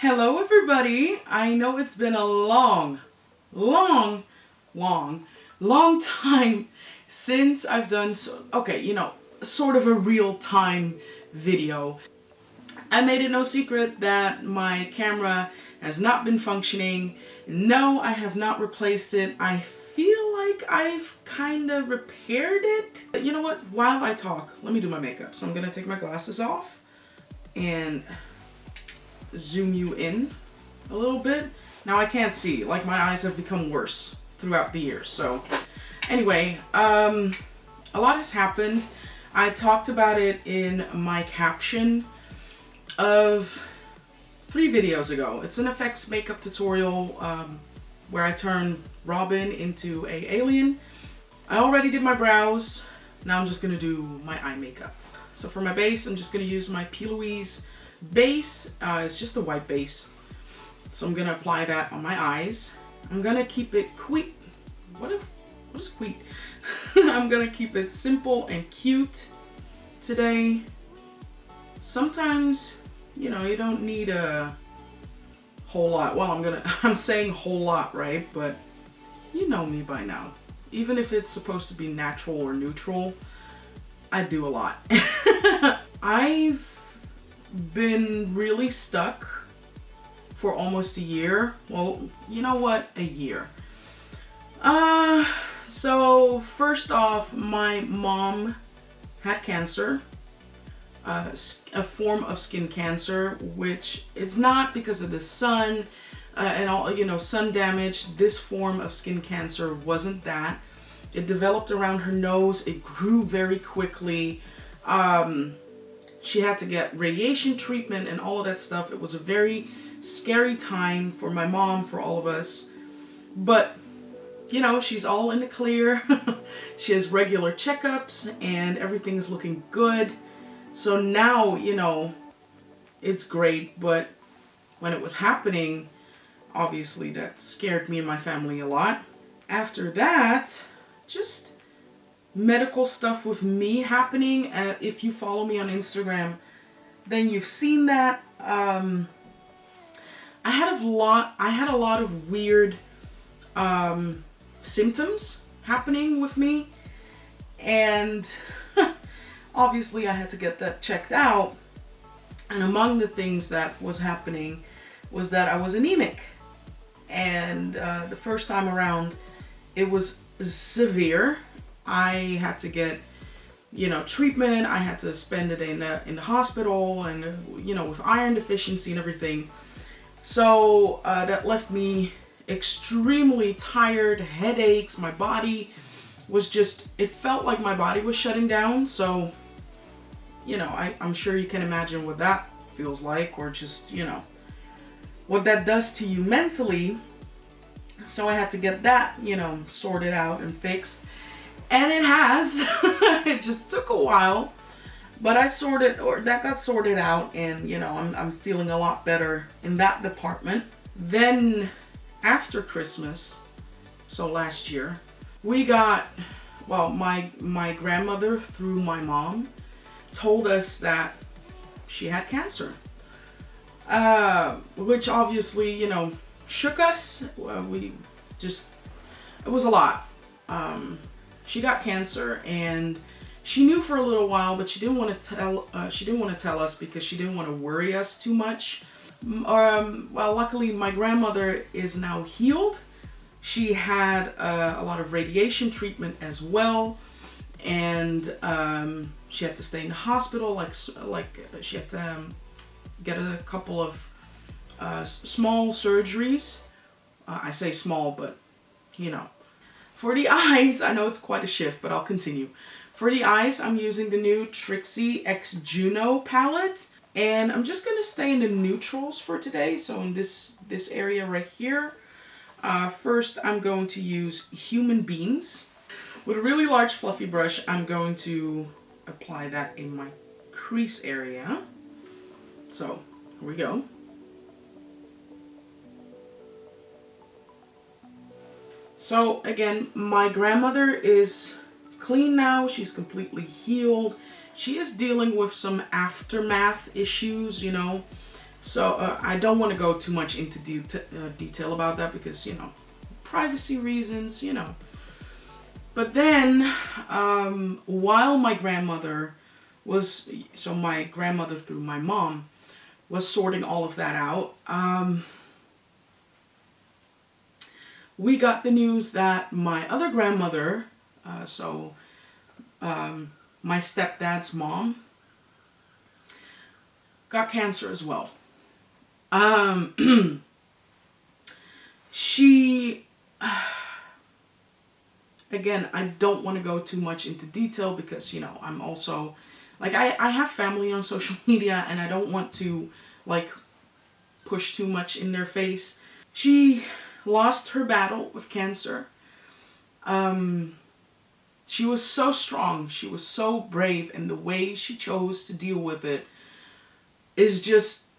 Hello everybody. I know it's been a long time since I've done sort of a real-time video. I made it no secret that my camera has not been functioning. No, I have not replaced it. I feel like I've kind of repaired it. But you know what? While I talk, let me do my makeup. So I'm gonna take my glasses off and zoom you in a little bit. Now I can't see, like my eyes have become worse throughout the years. So anyway, a lot has happened. I talked about it in my caption of 3 videos ago. It's an effects makeup tutorial where I turn Robin into a alien. I already did my brows. Now I'm just gonna do my eye makeup. So for my base, I'm just gonna use my P. Louise base. It's just a white base. So I'm gonna apply that on my eyes. I'm gonna keep it what is cute? I'm gonna keep it simple and cute today. Sometimes, you know, you don't need a whole lot. Well, I'm saying whole lot, right? But you know me by now. Even if it's supposed to be natural or neutral, I do a lot. I've been really stuck for almost a year. Well, you know what? A year. So first off, my mom had cancer, a form of skin cancer, which it's not because of the sun and all, you know, sun damage. This form of skin cancer wasn't that. It developed around her nose. It grew very quickly. She had to get radiation treatment and all of that stuff. It was a very scary time for my mom, for all of us. But, you know, she's all in the clear. She has regular checkups and everything is looking good. So now, you know, it's great. But when it was happening, obviously that scared me and my family a lot. After that, just medical stuff with me happening. If you follow me on Instagram, then you've seen that. I had a lot of weird symptoms happening with me, and obviously I had to get that checked out. And among the things that was happening was that I was anemic, and the first time around it was severe. I had to get, you know, treatment. I had to spend it in the hospital, and you know, with iron deficiency and everything. So that left me extremely tired, headaches. My body was just, it felt like my body was shutting down. So, you know, I'm sure you can imagine what that feels like, or just, you know, what that does to you mentally. So I had to get that, you know, sorted out and fixed. And it has. It just took a while, but that got sorted out, and you know, I'm feeling a lot better in that department. Then after Christmas, so last year, we got, well, my grandmother through my mom told us that she had cancer, which obviously, you know, shook us. It was a lot. She got cancer, and she knew for a little while, but she didn't want to tell us because she didn't want to worry us too much. Well, luckily my grandmother is now healed. She had a lot of radiation treatment as well, and she had to stay in the hospital. Like she had to get a couple of small surgeries. I say small, but you know. For the eyes, I know it's quite a shift, but I'll continue. For the eyes, I'm using the new Trixie X Juno palette, and I'm just gonna stay in the neutrals for today. So in this area right here, first I'm going to use Human Beans. With a really large fluffy brush, I'm going to apply that in my crease area. So here we go. So again, my grandmother is clean now. She's completely healed. She is dealing with some aftermath issues, you know. So I don't want to go too much into detail about that because, you know, privacy reasons, you know. But then, while my grandmother was, so my grandmother through my mom was sorting all of that out, we got the news that my other grandmother, my stepdad's mom, got cancer as well. She, again, I don't want to go too much into detail because, you know, I'm also, like, I have family on social media and I don't want to, like, push too much in their face. She lost her battle with cancer. She was so strong. She was so brave, and the way she chose to deal with it is just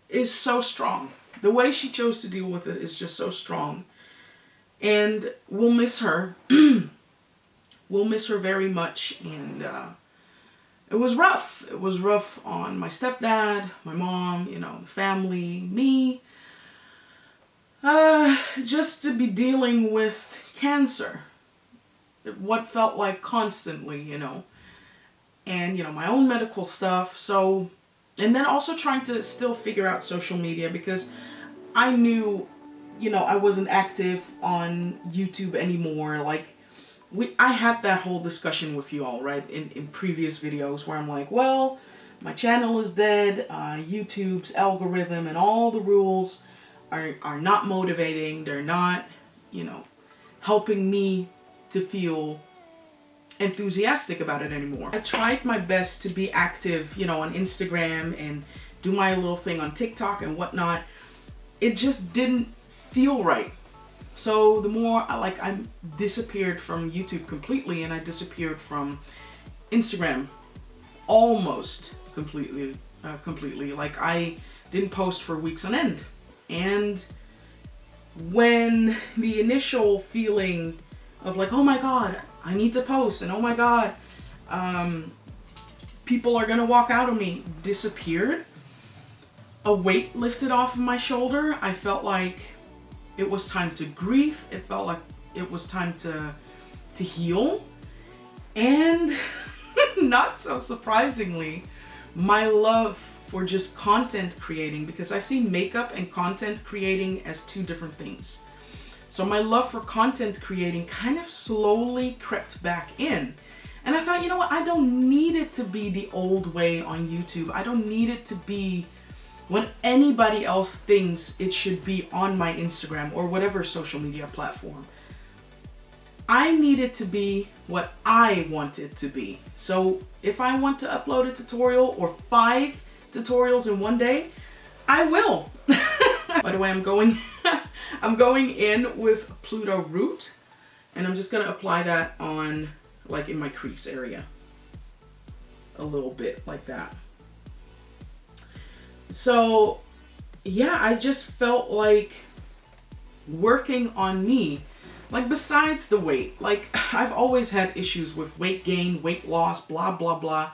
is so strong. The way she chose to deal with it is just so strong. And we'll miss her. We'll miss her very much. And it was rough. It was rough on my stepdad, my mom, you know, the family, me. Just to be dealing with cancer. What felt like constantly, you know. And, you know, my own medical stuff. So, and then also trying to still figure out social media because I knew, you know, I wasn't active on YouTube anymore. Like, I had that whole discussion with you all, right, in previous videos where I'm like, well, my channel is dead, YouTube's algorithm and all the rules are not motivating. They're not, you know, helping me to feel enthusiastic about it anymore. I tried my best to be active, you know, on Instagram and do my little thing on TikTok and whatnot. It just didn't feel right. So the more I disappeared from YouTube completely, and I disappeared from Instagram almost completely. Like, I didn't post for weeks on end. And when the initial feeling of like, oh my God, I need to post, and oh my God, people are gonna walk out of me, disappeared, a weight lifted off of my shoulder. I felt like it was time to grieve. It felt like it was time to heal. And not so surprisingly, my love for just content creating, because I see makeup and content creating as two different things. So my love for content creating kind of slowly crept back in. And I thought, you know what, I don't need it to be the old way on YouTube. I don't need it to be what anybody else thinks it should be on my Instagram or whatever social media platform. I need it to be what I want it to be. So if I want to upload a tutorial or 5 tutorials in one day, I will. By the way, I'm going in with Pluto Root, and I'm just gonna apply that on, like, in my crease area. A little bit like that. So yeah, I just felt like working on me. Like, besides the weight, like, I've always had issues with weight gain, weight loss, blah, blah, blah.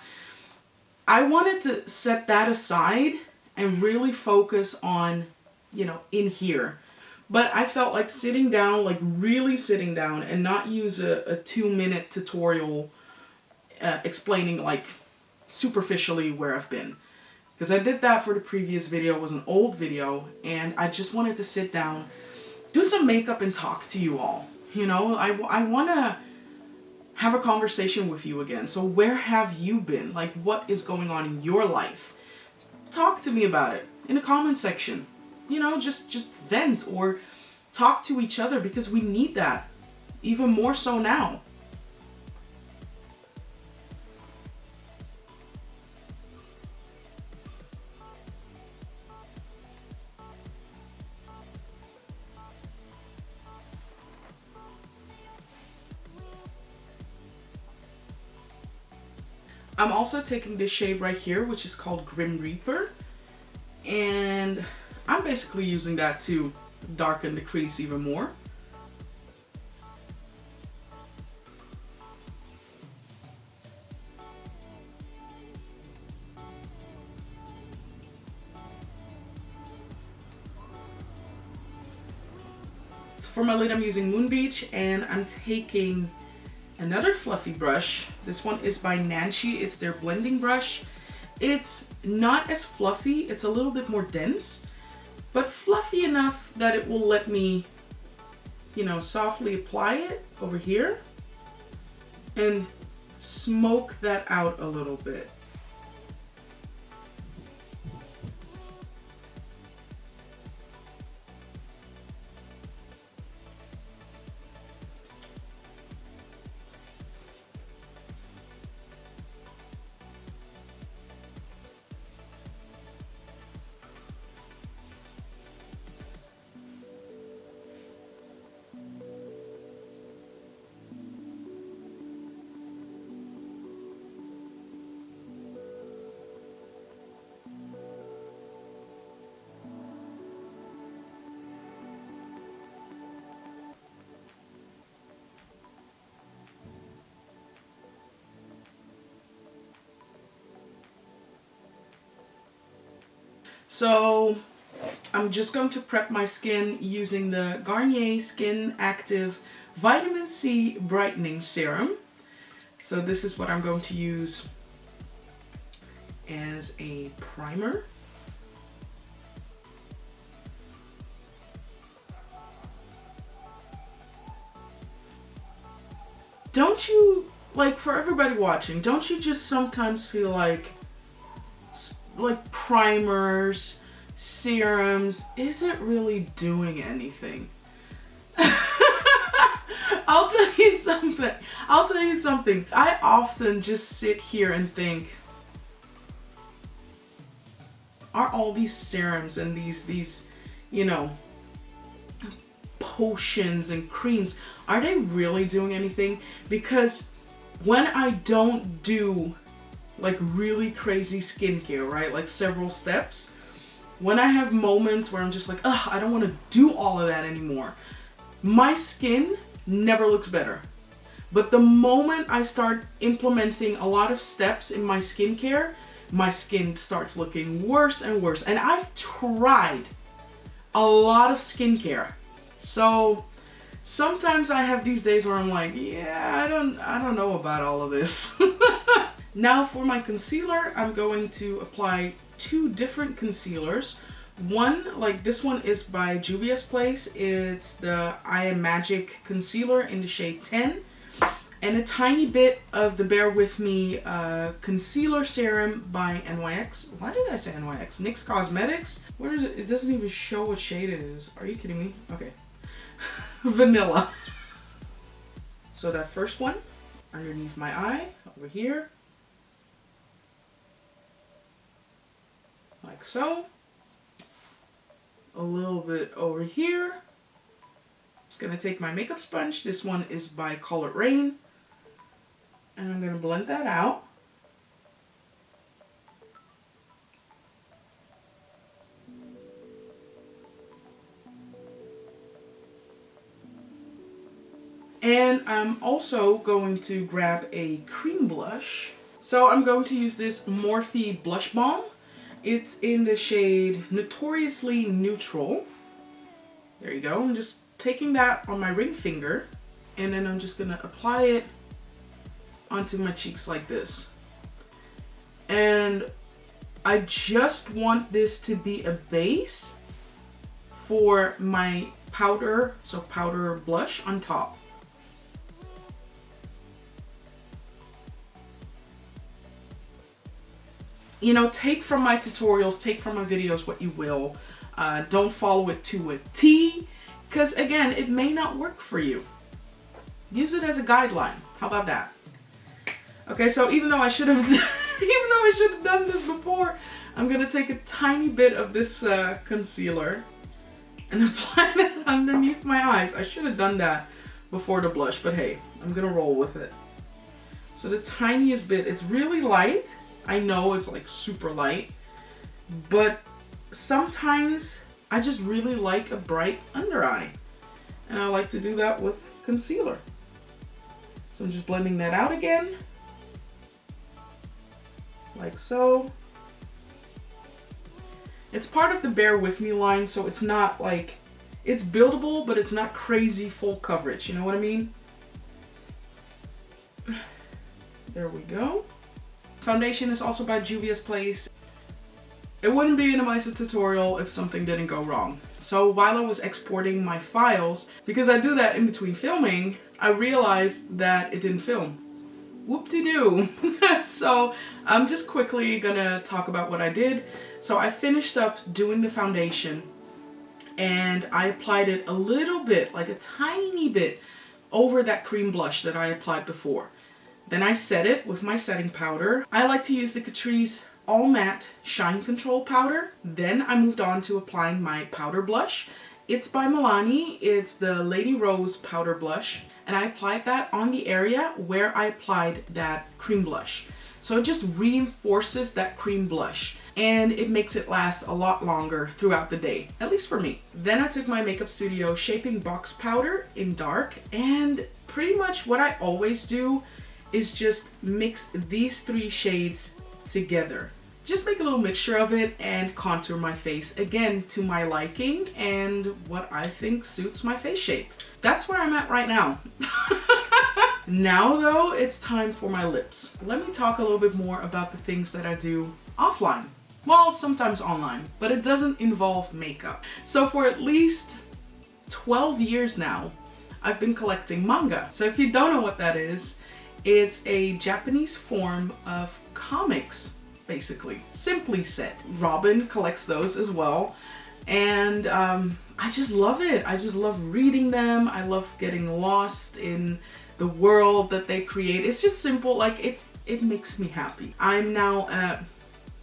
I wanted to set that aside and really focus on, you know, in here. But I felt like sitting down, like really sitting down, and not use a 2-minute tutorial explaining, like, superficially where I've been. Because I did that for the previous video. It was an old video, and I just wanted to sit down, do some makeup, and talk to you all. You know, I want to have a conversation with you again. So where have you been? Like, what is going on in your life? Talk to me about it in the comment section. You know, just vent or talk to each other, because we need that even more so now. I'm also taking this shade right here, which is called Grim Reaper, and I'm basically using that to darken the crease even more. For my lid, I'm using Moon Beach, and I'm taking another fluffy brush. This one is by Nancy. It's their blending brush. It's not as fluffy. It's a little bit more dense, but fluffy enough that it will let me, you know, softly apply it over here and smoke that out a little bit. So I'm just going to prep my skin using the Garnier Skin Active Vitamin C Brightening Serum. So this is what I'm going to use as a primer. Don't you, like, for everybody watching, don't you just sometimes feel like primers, serums isn't really doing anything? I'll tell you something. I often just sit here and think, are all these serums and these, you know, potions and creams, are they really doing anything? Because when I don't do like really crazy skincare, right? Like several steps. When I have moments where I'm just like, ugh, I don't want to do all of that anymore, my skin never looks better. But the moment I start implementing a lot of steps in my skincare, my skin starts looking worse and worse. And I've tried a lot of skincare. So sometimes I have these days where I'm like, yeah, I don't know about all of this. Now for my concealer, I'm going to apply two different concealers. One, like this one, is by Juvia's Place. It's the I Am Magic concealer in the shade 10. And a tiny bit of the Bear With Me concealer serum by NYX. Why did I say NYX? NYX Cosmetics? Where is it? It doesn't even show what shade it is. Are you kidding me? Okay. Vanilla. So that first one, underneath my eye, over here. Like so. A little bit over here. Just gonna take my makeup sponge. This one is by Colored Rain. And I'm gonna blend that out. And I'm also going to grab a cream blush. So I'm going to use this Morphe Blush Balm. It's in the shade Notoriously Neutral. There you go. I'm just taking that on my ring finger, and then I'm just gonna apply it onto my cheeks like this. And I just want this to be a base for my powder, so powder blush on top. You know, take from my tutorials, take from my videos what you will. Don't follow it to a T, because again, it may not work for you. Use it as a guideline. How about that? Okay, so even though I should have done this before, I'm gonna take a tiny bit of this concealer and apply it underneath my eyes. I should have done that before the blush, but hey, I'm gonna roll with it. So the tiniest bit, it's really light. I know it's like super light, but sometimes I just really like a bright under eye, and I like to do that with concealer. So I'm just blending that out again, like so. It's part of the Bear With Me line, so it's not like It's buildable, but it's not crazy full coverage. You know what I mean? There we go. Foundation is also by Juvia's Place. It wouldn't be a Namaisa tutorial if something didn't go wrong. So while I was exporting my files, because I do that in between filming, I realized that it didn't film. Whoop-de-doo. So I'm just quickly gonna talk about what I did. So I finished up doing the foundation and I applied it a little bit, like a tiny bit, over that cream blush that I applied before. Then I set it with my setting powder. I like to use the Catrice All Matte Shine Control Powder. Then I moved on to applying my powder blush. It's by Milani. It's the Lady Rose powder blush. And I applied that on the area where I applied that cream blush. So it just reinforces that cream blush and it makes it last a lot longer throughout the day, at least for me. Then I took my Makeup Studio Shaping Box Powder in dark, and pretty much what I always do is just mix these three shades together. Just make a little mixture of it and contour my face, again, to my liking and what I think suits my face shape. That's where I'm at right now. Now though, it's time for my lips. Let me talk a little bit more about the things that I do offline. Well, sometimes online, but it doesn't involve makeup. So for at least 12 years now, I've been collecting manga. So if you don't know what that is, it's a Japanese form of comics, basically. Simply said. Robin collects those as well. And I just love it. I just love reading them. I love getting lost in the world that they create. It's just simple, like it makes me happy. I'm now at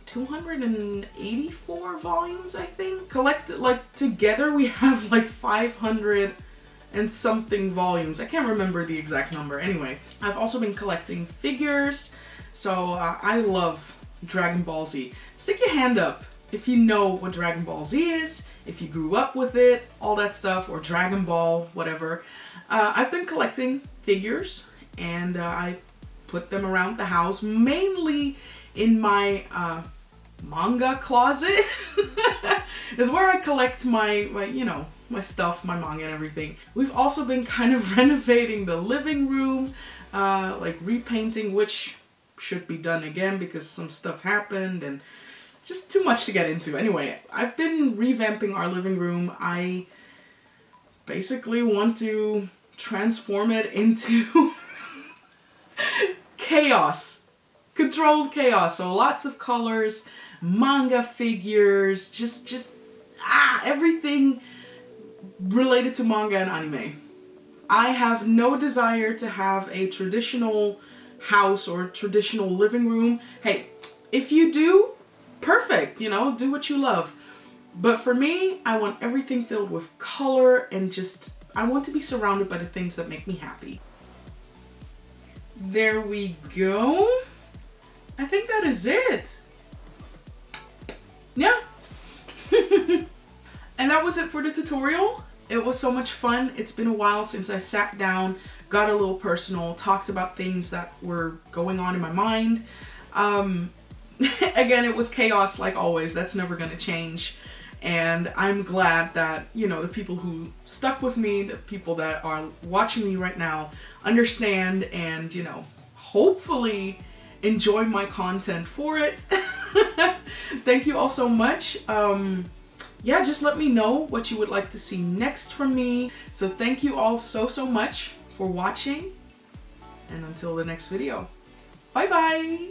284 volumes, I think. Collected, like together we have like 500 and something volumes. I can't remember the exact number. Anyway, I've also been collecting figures. So I love Dragon Ball Z. Stick your hand up if you know what Dragon Ball Z is, if you grew up with it, all that stuff, or Dragon Ball, whatever. I've been collecting figures and I put them around the house, mainly in my manga closet. Is where I collect my, you know, my stuff, my manga and everything. We've also been kind of renovating the living room, like repainting, which should be done again because some stuff happened and just too much to get into. Anyway, I've been revamping our living room. I basically want to transform it into chaos. Controlled chaos. So lots of colors, manga figures, just everything related to manga and anime. I have no desire to have a traditional house or traditional living room. Hey, if you do, perfect, you know, do what you love. But for me, I want everything filled with color and just, I want to be surrounded by the things that make me happy. There we go. I think that is it. Yeah. And that was it for the tutorial. It was so much fun. It's been a while since I sat down, got a little personal, talked about things that were going on in my mind. Again, it was chaos like always. That's never gonna change. And I'm glad that, you know, the people who stuck with me, the people that are watching me right now understand and, you know, hopefully enjoy my content for it. Thank you all so much. Yeah, just let me know what you would like to see next from me. So thank you all so much for watching. And until the next video, bye bye.